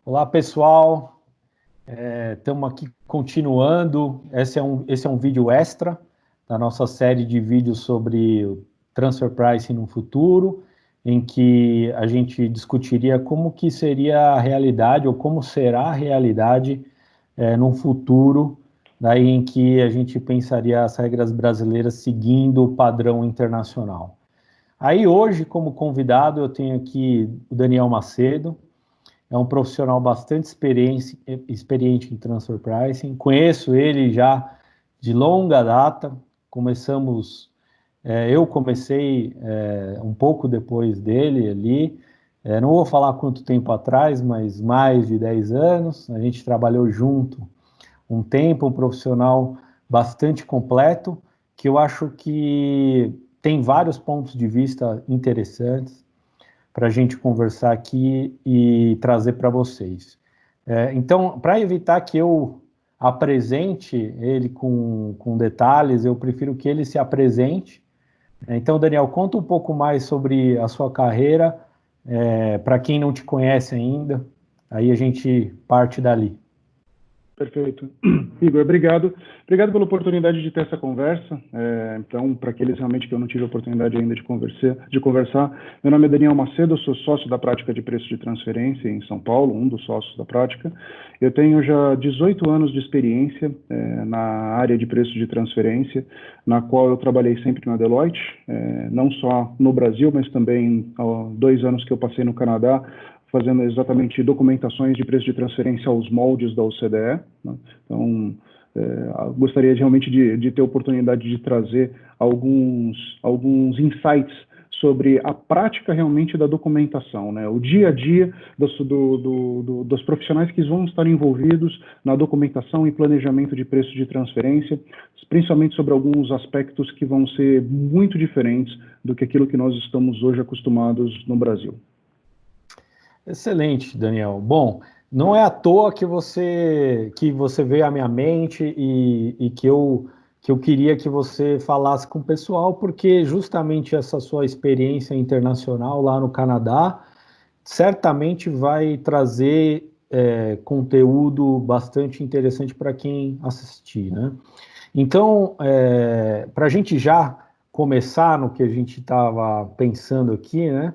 Olá, pessoal. Estamos aqui continuando. Esse é um vídeo extra da nossa série de vídeos sobre o Transfer Pricing no futuro, em que a gente discutiria como que seria a realidade ou como será a realidade no futuro, daí em que a gente pensaria as regras brasileiras seguindo o padrão internacional. Aí hoje, como convidado, eu tenho aqui o Daniel Macedo. É um profissional bastante experiente em transfer pricing. Conheço ele já de longa data. Eu comecei um pouco depois dele ali. Não vou falar quanto tempo atrás, mas mais de 10 anos. A gente trabalhou junto um tempo, um profissional bastante completo, que eu acho que tem vários pontos de vista interessantes para a gente conversar aqui e trazer para vocês. Então, para evitar que eu apresente ele com detalhes, eu prefiro que ele se apresente. Então, Daniel, conta um pouco mais sobre a sua carreira, para quem não te conhece ainda, aí a gente parte dali. Perfeito. Igor, obrigado. Obrigado pela oportunidade de ter essa conversa. Então, para aqueles realmente que eu não tive a oportunidade ainda de conversar, meu nome é Daniel Macedo, eu sou sócio da prática de preço de transferência em São Paulo, um dos sócios da prática. Eu tenho já 18 anos de experiência na área de preço de transferência, na qual eu trabalhei sempre na Deloitte, não só no Brasil, mas também há 2 anos que eu passei no Canadá, fazendo exatamente documentações de preço de transferência aos moldes da OCDE. Né? Então, gostaria realmente de ter a oportunidade de trazer alguns insights sobre a prática realmente da documentação, né? O dia a dia dos profissionais que vão estar envolvidos na documentação e planejamento de preço de transferência, principalmente sobre alguns aspectos que vão ser muito diferentes do que aquilo que nós estamos hoje acostumados no Brasil. Excelente, Daniel. Bom, não é à toa que você veio à minha mente e que eu queria que você falasse com o pessoal, porque justamente essa sua experiência internacional lá no Canadá certamente vai trazer conteúdo bastante interessante para quem assistir, né? Então, para a gente já começar no que a gente estava pensando aqui, né?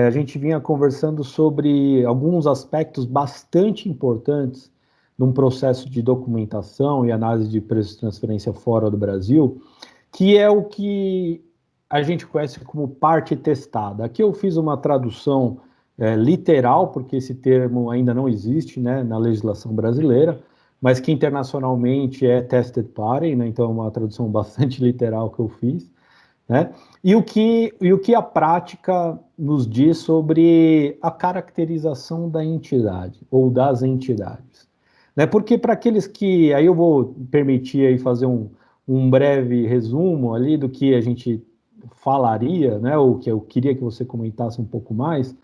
A gente vinha conversando sobre alguns aspectos bastante importantes num processo de documentação e análise de preço de transferência fora do Brasil, que é o que a gente conhece como parte testada. Aqui eu fiz uma tradução literal, porque esse termo ainda não existe, né, na legislação brasileira, mas que internacionalmente é tested party, né, então é uma tradução bastante literal que eu fiz. Né? E o que a prática nos diz sobre a caracterização da entidade ou das entidades? Né? Porque para aqueles que, aí eu vou permitir aí fazer um breve resumo ali do que a gente falaria, né? Ou que eu queria que você comentasse um pouco mais,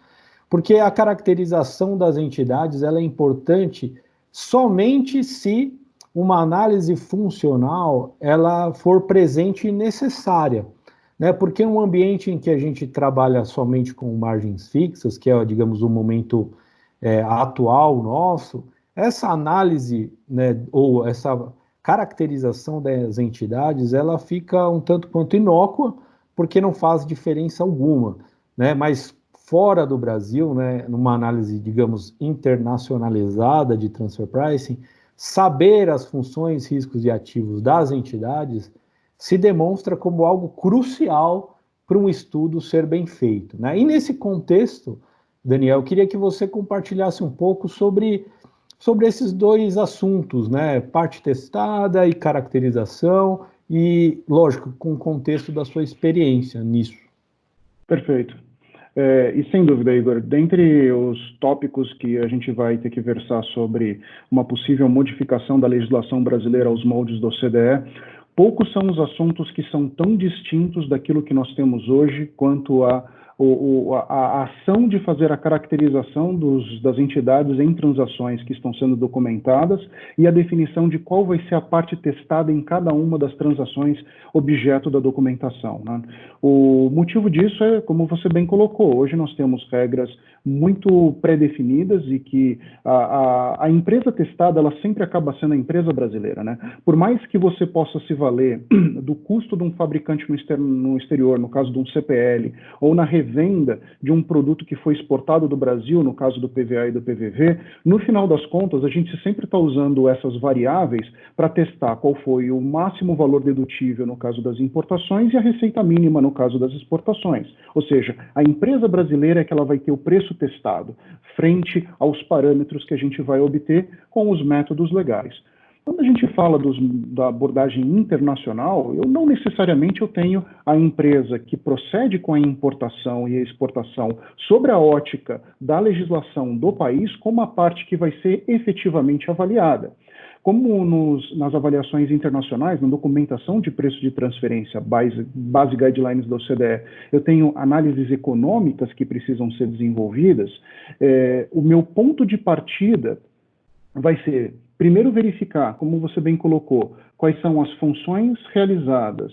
porque a caracterização das entidades ela é importante somente se uma análise funcional ela for presente e necessária, né? Porque um ambiente em que a gente trabalha somente com margens fixas, que é, digamos, o momento atual nosso, essa análise, né, ou essa caracterização das entidades, ela fica um tanto quanto inócua, porque não faz diferença alguma, né? Mas fora do Brasil, né, numa análise, digamos, internacionalizada de transfer pricing, saber as funções, riscos e ativos das entidades se demonstra como algo crucial para um estudo ser bem feito, né? E nesse contexto, Daniel, eu queria que você compartilhasse um pouco sobre esses dois assuntos, né? Parte testada e caracterização, e, lógico, com o contexto da sua experiência nisso. Perfeito. E sem dúvida, Igor, dentre os tópicos que a gente vai ter que versar sobre uma possível modificação da legislação brasileira aos moldes do OCDE, poucos são os assuntos que são tão distintos daquilo que nós temos hoje quanto a a ação de fazer a caracterização das entidades em transações que estão sendo documentadas e a definição de qual vai ser a parte testada em cada uma das transações objeto da documentação, né? O motivo disso é, como você bem colocou, hoje nós temos regras muito pré-definidas e que a empresa testada, ela sempre acaba sendo a empresa brasileira, né? Por mais que você possa se valer do custo de um fabricante no exterior, no caso de um CPL, ou na revenda de um produto que foi exportado do Brasil, no caso do PVA e do PVV, no final das contas, a gente sempre está usando essas variáveis para testar qual foi o máximo valor dedutível no caso das importações e a receita mínima no caso das exportações. Ou seja, a empresa brasileira é que ela vai ter o preço testado frente aos parâmetros que a gente vai obter com os métodos legais. Quando a gente fala da abordagem internacional, eu não necessariamente eu tenho a empresa que procede com a importação e a exportação sobre a ótica da legislação do país como a parte que vai ser efetivamente avaliada. Como nas avaliações internacionais, na documentação de preço de transferência, base guidelines da OCDE, eu tenho análises econômicas que precisam ser desenvolvidas, o meu ponto de partida vai ser, primeiro, verificar, como você bem colocou, quais são as funções realizadas,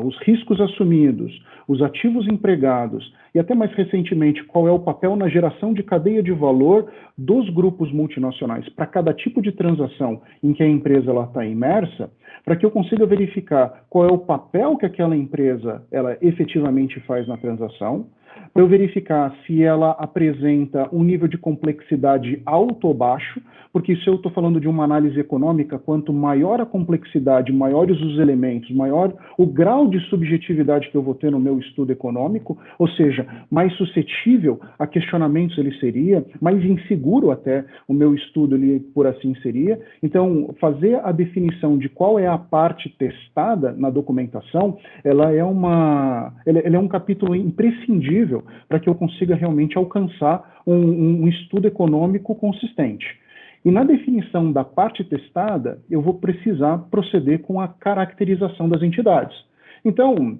os riscos assumidos, os ativos empregados e até mais recentemente qual é o papel na geração de cadeia de valor dos grupos multinacionais para cada tipo de transação em que a empresa está imersa, para que eu consiga verificar qual é o papel que aquela empresa ela efetivamente faz na transação, para eu verificar se ela apresenta um nível de complexidade alto ou baixo, porque se eu estou falando de uma análise econômica, quanto maior a complexidade, maiores os elementos, maior o grau de subjetividade que eu vou ter no meu estudo econômico, ou seja, mais suscetível a questionamentos ele seria, mais inseguro até o meu estudo ele, por assim seria. Então, fazer a definição de qual é a parte testada na documentação, ela é um capítulo imprescindível para que eu consiga realmente alcançar um estudo econômico consistente. E na definição da parte testada, eu vou precisar proceder com a caracterização das entidades. Então,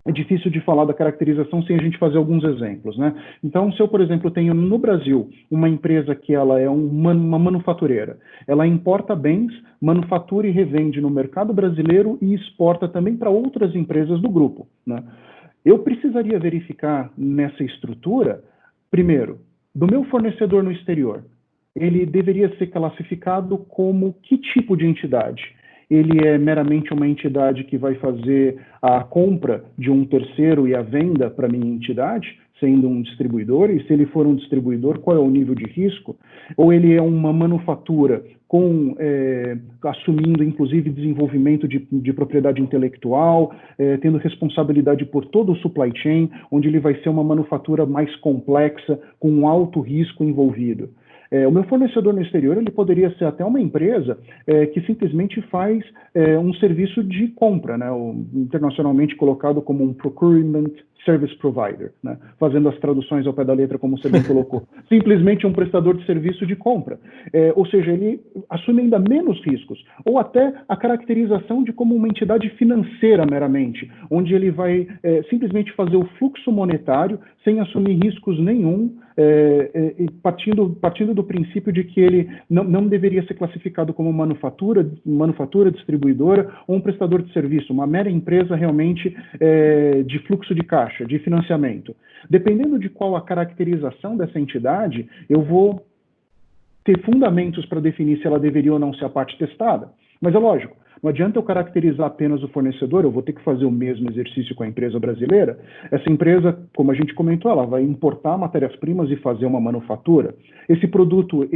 é difícil de falar da caracterização sem a gente fazer alguns exemplos, né? Então, se eu, por exemplo, tenho no Brasil uma empresa que ela é uma manufatureira, ela importa bens, manufatura e revende no mercado brasileiro e exporta também para outras empresas do grupo, né? Eu precisaria verificar nessa estrutura, primeiro, do meu fornecedor no exterior, ele deveria ser classificado como que tipo de entidade? Ele é meramente uma entidade que vai fazer a compra de um terceiro e a venda para minha entidade, sendo um distribuidor, e se ele for um distribuidor, qual é o nível de risco? Ou ele é uma manufatura assumindo, inclusive, desenvolvimento de propriedade intelectual, tendo responsabilidade por todo o supply chain, onde ele vai ser uma manufatura mais complexa, com um alto risco envolvido. O meu fornecedor no exterior, ele poderia ser até uma empresa que simplesmente faz um serviço de compra, né, internacionalmente colocado como um procurement service provider, né, fazendo as traduções ao pé da letra, como você bem colocou. Simplesmente um prestador de serviço de compra. Ou seja, ele assume ainda menos riscos, ou até a caracterização de como uma entidade financeira meramente, onde ele vai simplesmente fazer o fluxo monetário sem assumir riscos nenhum, partindo do princípio de que ele não deveria ser classificado como manufatura, distribuidora ou um prestador de serviço, uma mera empresa realmente de fluxo de caixa, de financiamento. Dependendo de qual a caracterização dessa entidade, eu vou ter fundamentos para definir se ela deveria ou não ser a parte testada. Mas é lógico, não adianta eu caracterizar apenas o fornecedor, eu vou ter que fazer o mesmo exercício com a empresa brasileira. Essa empresa, como a gente comentou, ela vai importar matérias-primas e fazer uma manufatura. Esse produto,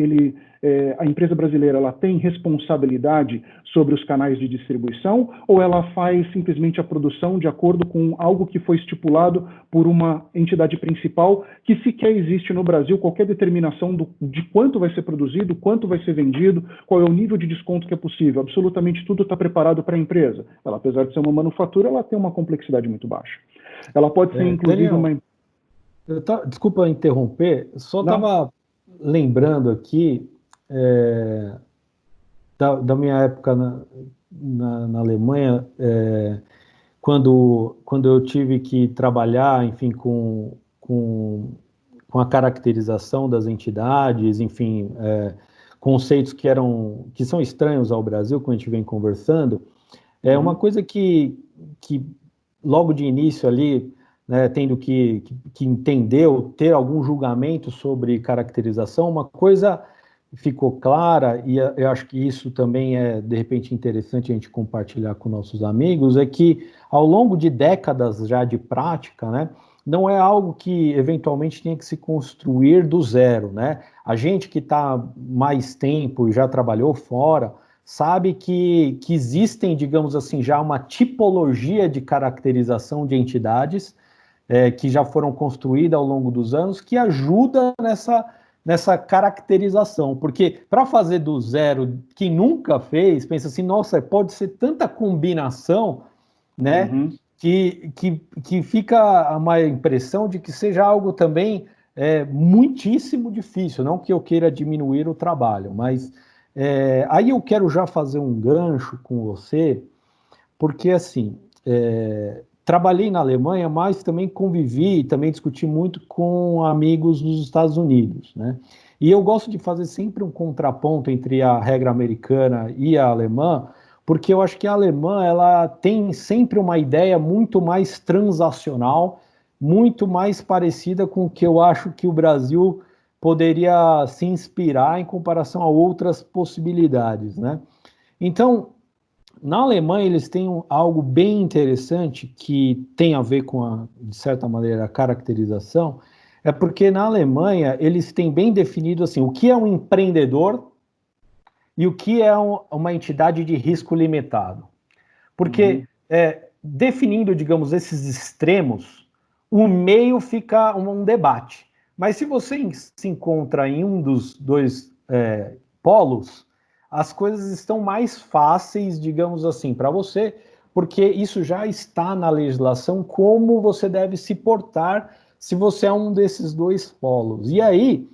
a empresa brasileira, ela tem responsabilidade sobre os canais de distribuição ou ela faz simplesmente a produção de acordo com algo que foi estipulado por uma entidade principal que sequer existe no Brasil, qualquer determinação de quanto vai ser produzido, quanto vai ser vendido, qual é o nível de desconto que é possível. Absolutamente tudo está preparado para a empresa. Ela, apesar de ser uma manufatura, ela tem uma complexidade muito baixa. Ela pode ser, inclusive, Daniel, desculpa interromper, só estava lembrando aqui da minha época na Alemanha, quando eu tive que trabalhar, enfim, com com a caracterização das entidades, enfim, conceitos que são estranhos ao Brasil, como a gente vem conversando, é uma coisa que logo de início ali, né, tendo que entender ou ter algum julgamento sobre caracterização, uma coisa ficou clara, e eu acho que isso também é, de repente, interessante a gente compartilhar com nossos amigos, é que ao longo de décadas já de prática, né, não é algo que eventualmente tenha que se construir do zero, né? A gente que está mais tempo e já trabalhou fora, sabe que existem, digamos assim, já uma tipologia de caracterização de entidades que já foram construídas ao longo dos anos, que ajuda nessa caracterização, porque para fazer do zero, quem nunca fez, pensa assim, nossa, pode ser tanta combinação, né, que fica uma impressão de que seja algo também muitíssimo difícil, não que eu queira diminuir o trabalho, mas aí eu quero já fazer um gancho com você, porque assim, trabalhei na Alemanha, mas também convivi, também discuti muito com amigos nos Estados Unidos, né? E eu gosto de fazer sempre um contraponto entre a regra americana e a alemã, porque eu acho que a alemã ela tem sempre uma ideia muito mais transacional, muito mais parecida com o que eu acho que o Brasil poderia se inspirar em comparação a outras possibilidades, né? Então, na Alemanha, eles têm algo bem interessante que tem a ver com, de certa maneira, a caracterização, é porque na Alemanha eles têm bem definido assim, o que é um empreendedor e o que é uma entidade de risco limitado. Porque definindo, digamos, esses extremos, o meio fica um debate. Mas se você se encontra em um dos dois polos, as coisas estão mais fáceis, digamos assim, para você, porque isso já está na legislação, como você deve se portar se você é um desses dois polos. E aí,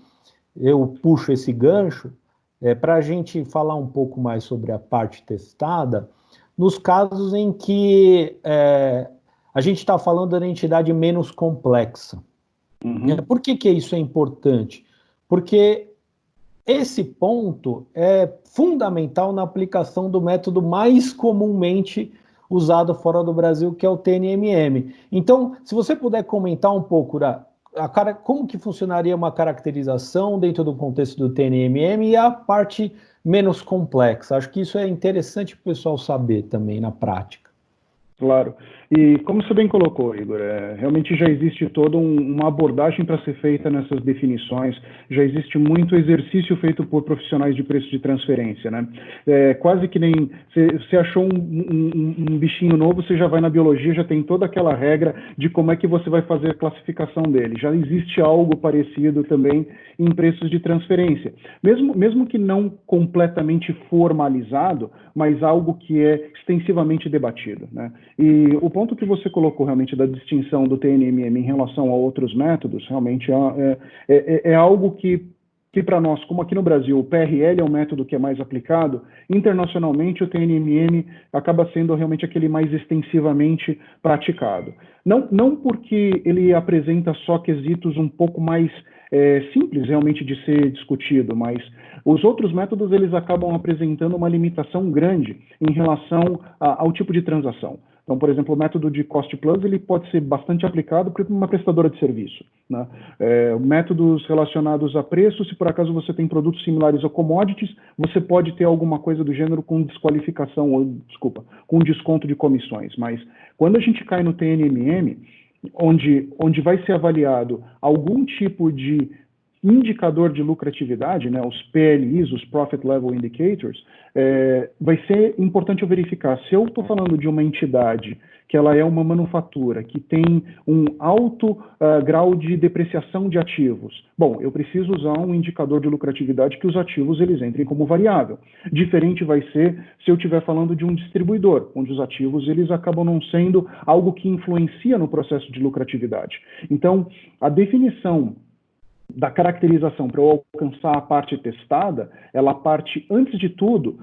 eu puxo esse gancho para a gente falar um pouco mais sobre a parte testada, nos casos em que a gente está falando da entidade menos complexa. Por que isso é importante? Porque esse ponto é fundamental na aplicação do método mais comumente usado fora do Brasil, que é o TNMM. Então, se você puder comentar um pouco como que funcionaria uma caracterização dentro do contexto do TNMM e a parte menos complexa. Acho que isso é interessante para o pessoal saber também na prática. Claro. E como você bem colocou, Igor, realmente já existe toda uma abordagem para ser feita nessas definições, já existe muito exercício feito por profissionais de preço de transferência, né? Quase que nem você achou um bichinho novo, você já vai na biologia, já tem toda aquela regra de como é que você vai fazer a classificação dele. Já existe algo parecido também em preços de transferência. Mesmo que não completamente formalizado, mas algo que é extensivamente debatido, né? E o ponto que você colocou realmente da distinção do TNMM em relação a outros métodos, realmente é algo que para nós, como aqui no Brasil, o PRL é o método que é mais aplicado, internacionalmente o TNMM acaba sendo realmente aquele mais extensivamente praticado. Não porque ele apresenta só quesitos um pouco mais simples realmente de ser discutido, mas os outros métodos eles acabam apresentando uma limitação grande em relação ao tipo de transação. Então, por exemplo, o método de cost plus ele pode ser bastante aplicado para uma prestadora de serviço, né? Métodos relacionados a preço, se por acaso você tem produtos similares a commodities, você pode ter alguma coisa do gênero com desqualificação, com desconto de comissões. Mas quando a gente cai no TNMM, onde vai ser avaliado algum tipo de indicador de lucratividade, né, os PLIs, os Profit Level Indicators, vai ser importante eu verificar se eu estou falando de uma entidade que ela é uma manufatura, que tem um alto grau de depreciação de ativos. Bom, eu preciso usar um indicador de lucratividade que os ativos eles entrem como variável. Diferente vai ser se eu estiver falando de um distribuidor, onde os ativos eles acabam não sendo algo que influencia no processo de lucratividade. Então, a definição da caracterização para eu alcançar a parte testada, ela parte, antes de tudo,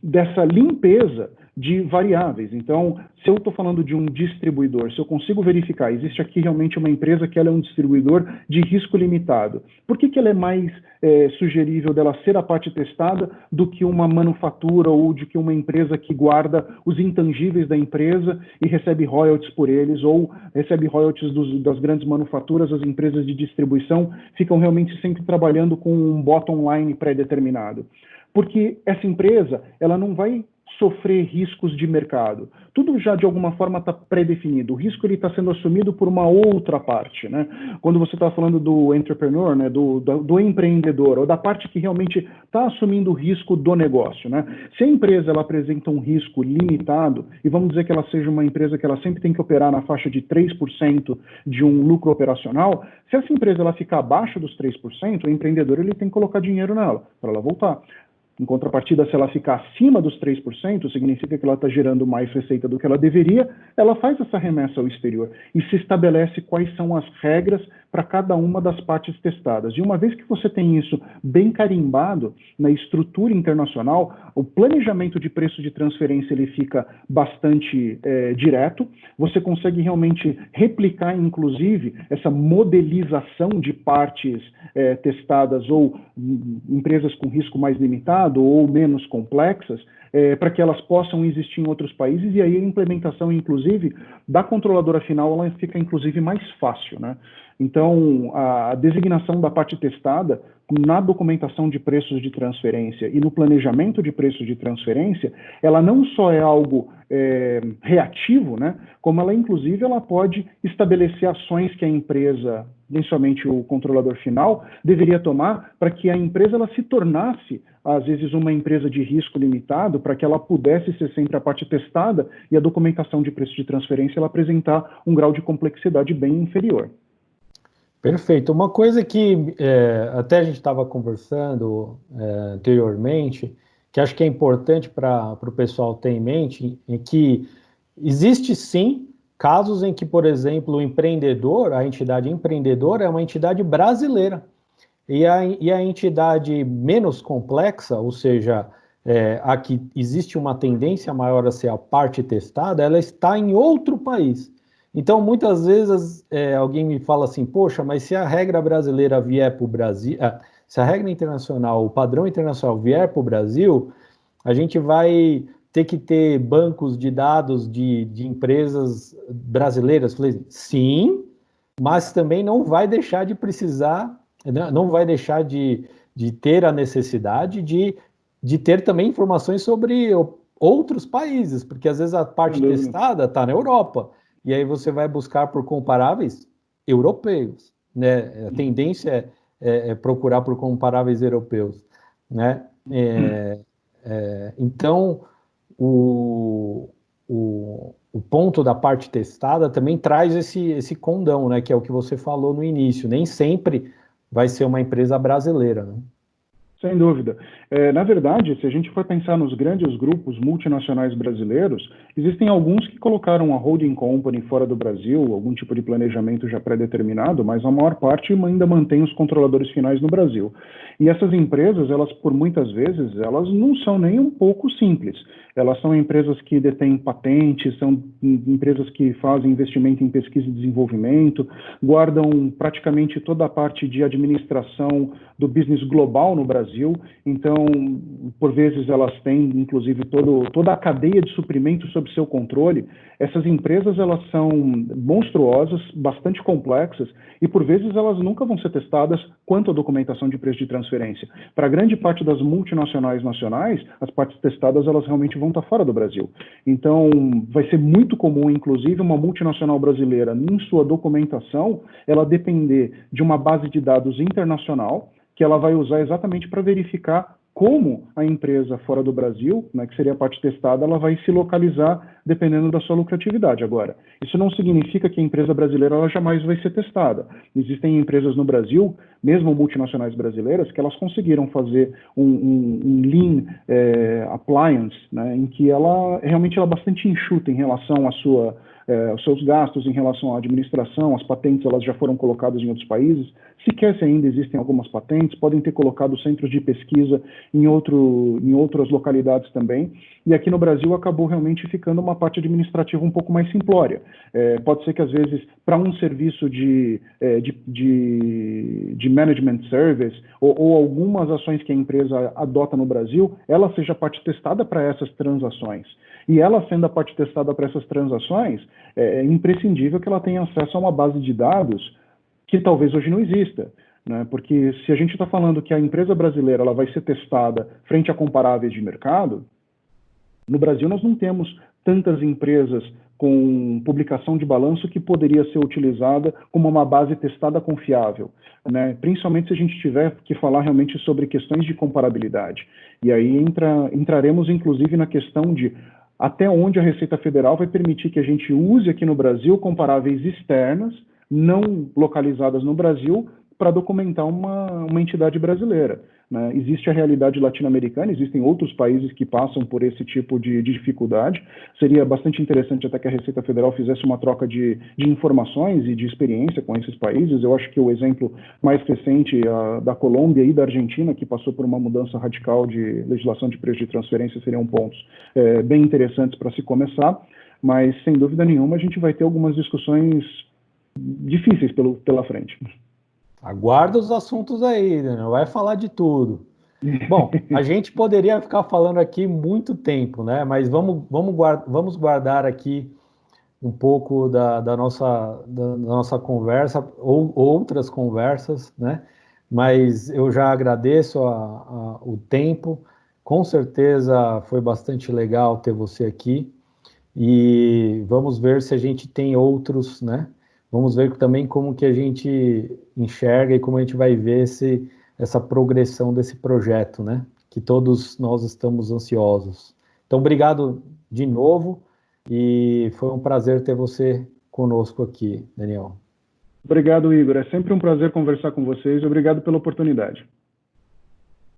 dessa limpeza de variáveis. Então, se eu estou falando de um distribuidor, se eu consigo verificar, existe aqui realmente uma empresa que ela é um distribuidor de risco limitado. Por que ela é mais sugerível dela ser a parte testada do que uma manufatura ou de que uma empresa que guarda os intangíveis da empresa e recebe royalties por eles, ou recebe royalties das grandes manufaturas, as empresas de distribuição ficam realmente sempre trabalhando com um bottom line pré-determinado. Porque essa empresa, ela não vai sofrer riscos de mercado. Tudo já, de alguma forma, está pré-definido. O risco está sendo assumido por uma outra parte, né? Quando você está falando do entrepreneur, né, do empreendedor, ou da parte que realmente está assumindo o risco do negócio, né? Se a empresa ela apresenta um risco limitado, e vamos dizer que ela seja uma empresa que ela sempre tem que operar na faixa de 3% de um lucro operacional, se essa empresa ela ficar abaixo dos 3%, o empreendedor ele tem que colocar dinheiro nela, para ela voltar. Em contrapartida, se ela ficar acima dos 3%, significa que ela está gerando mais receita do que ela deveria, ela faz essa remessa ao exterior e se estabelece quais são as regras para cada uma das partes testadas. E uma vez que você tem isso bem carimbado na estrutura internacional, o planejamento de preço de transferência ele fica bastante direto, você consegue realmente replicar, inclusive, essa modelização de partes testadas ou empresas com risco mais limitado ou menos complexas, para que elas possam existir em outros países, e aí a implementação, inclusive, da controladora final, ela fica, inclusive, mais fácil, né? Então, a designação da parte testada na documentação de preços de transferência e no planejamento de preços de transferência, ela não só é algo reativo, né, como ela, inclusive, ela pode estabelecer ações que a empresa, principalmente o controlador final, deveria tomar para que a empresa ela se tornasse, às vezes, uma empresa de risco limitado, para que ela pudesse ser sempre a parte testada e a documentação de preço de transferência ela apresentar um grau de complexidade bem inferior. Perfeito. Uma coisa que até a gente estava conversando anteriormente, que acho que é importante para o pessoal ter em mente, é que existe sim casos em que, por exemplo, o empreendedor, a entidade empreendedora é uma entidade brasileira. E a entidade menos complexa, ou seja, a que existe uma tendência maior a ser a parte testada, ela está em outro país. Então, muitas vezes, alguém me fala assim, poxa, mas se a regra brasileira vier para o Brasil, se a regra internacional, o padrão internacional vier para o Brasil, a gente vai ter que ter bancos de dados de empresas brasileiras. Falei, sim, mas também não vai deixar de precisar, não vai deixar de ter a necessidade de ter também informações sobre outros países, porque às vezes a parte testada está na Europa, e aí você vai buscar por comparáveis europeus, né? A tendência é procurar por comparáveis europeus, né? Então, o ponto da parte testada também traz esse condão, né? Que é o que você falou no início. Nem sempre vai ser uma empresa brasileira, né? Sem dúvida. Na verdade, se a gente for pensar nos grandes grupos multinacionais brasileiros, existem alguns que colocaram a holding company fora do Brasil, algum tipo de planejamento já pré-determinado, mas a maior parte ainda mantém os controladores finais no Brasil. E essas empresas, elas por muitas vezes, elas não são nem um pouco simples. Elas são empresas que detêm patentes, são empresas que fazem investimento em pesquisa e desenvolvimento, guardam praticamente toda a parte de administração do business global no Brasil. Então, por vezes, elas têm, inclusive, toda a cadeia de suprimento sob seu controle. Essas empresas, elas são monstruosas, bastante complexas, e, por vezes, elas nunca vão ser testadas quanto à documentação de preço de transferência. Para grande parte das multinacionais nacionais, as partes testadas, elas realmente vão estar fora do Brasil. Então, vai ser muito comum, inclusive, uma multinacional brasileira, em sua documentação, ela depender de uma base de dados internacional, que ela vai usar exatamente para verificar como a empresa fora do Brasil, né, que seria a parte testada, ela vai se localizar dependendo da sua lucratividade. Agora, isso não significa que a empresa brasileira ela jamais vai ser testada. Existem empresas no Brasil, mesmo multinacionais brasileiras, que elas conseguiram fazer um lean appliance, né, em que ela realmente é bastante enxuta em relação à sua os seus gastos em relação à administração, as patentes elas já foram colocadas em outros países, sequer se ainda existem algumas patentes, podem ter colocado centros de pesquisa em outras localidades também, e aqui no Brasil acabou realmente ficando uma parte administrativa um pouco mais simplória. Pode ser que às vezes para um serviço de management service ou algumas ações que a empresa adota no Brasil, ela seja parte testada para essas transações. E ela sendo a parte testada para essas transações, é imprescindível que ela tenha acesso a uma base de dados que talvez hoje não exista, né? Porque se a gente está falando que a empresa brasileira ela vai ser testada frente a comparáveis de mercado, no Brasil nós não temos tantas empresas com publicação de balanço que poderia ser utilizada como uma base testada confiável, né? Principalmente se a gente tiver que falar realmente sobre questões de comparabilidade. E aí entraremos inclusive na questão de até onde a Receita Federal vai permitir que a gente use aqui no Brasil comparáveis externas, não localizadas no Brasil, para documentar uma entidade brasileira, né? Existe a realidade latino-americana, existem outros países que passam por esse tipo de dificuldade. Seria bastante interessante até que a Receita Federal fizesse uma troca de informações e de experiência com esses países. Eu acho que o exemplo mais recente da Colômbia e da Argentina, que passou por uma mudança radical de legislação de preço de transferência, seriam pontos bem interessantes para se começar, mas sem dúvida nenhuma a gente vai ter algumas discussões difíceis pela frente. Aguarda os assuntos aí, Daniel, vai falar de tudo. Bom, a gente poderia ficar falando aqui muito tempo, né? Mas vamos guardar aqui um pouco da nossa conversa, ou outras conversas, né? Mas eu já agradeço o tempo, com certeza foi bastante legal ter você aqui, e vamos ver se a gente tem outros, né? Vamos ver também como que a gente enxerga e como a gente vai ver essa progressão desse projeto, né? Que todos nós estamos ansiosos. Então, obrigado de novo e foi um prazer ter você conosco aqui, Daniel. Obrigado, Igor. É sempre um prazer conversar com vocês. Obrigado pela oportunidade.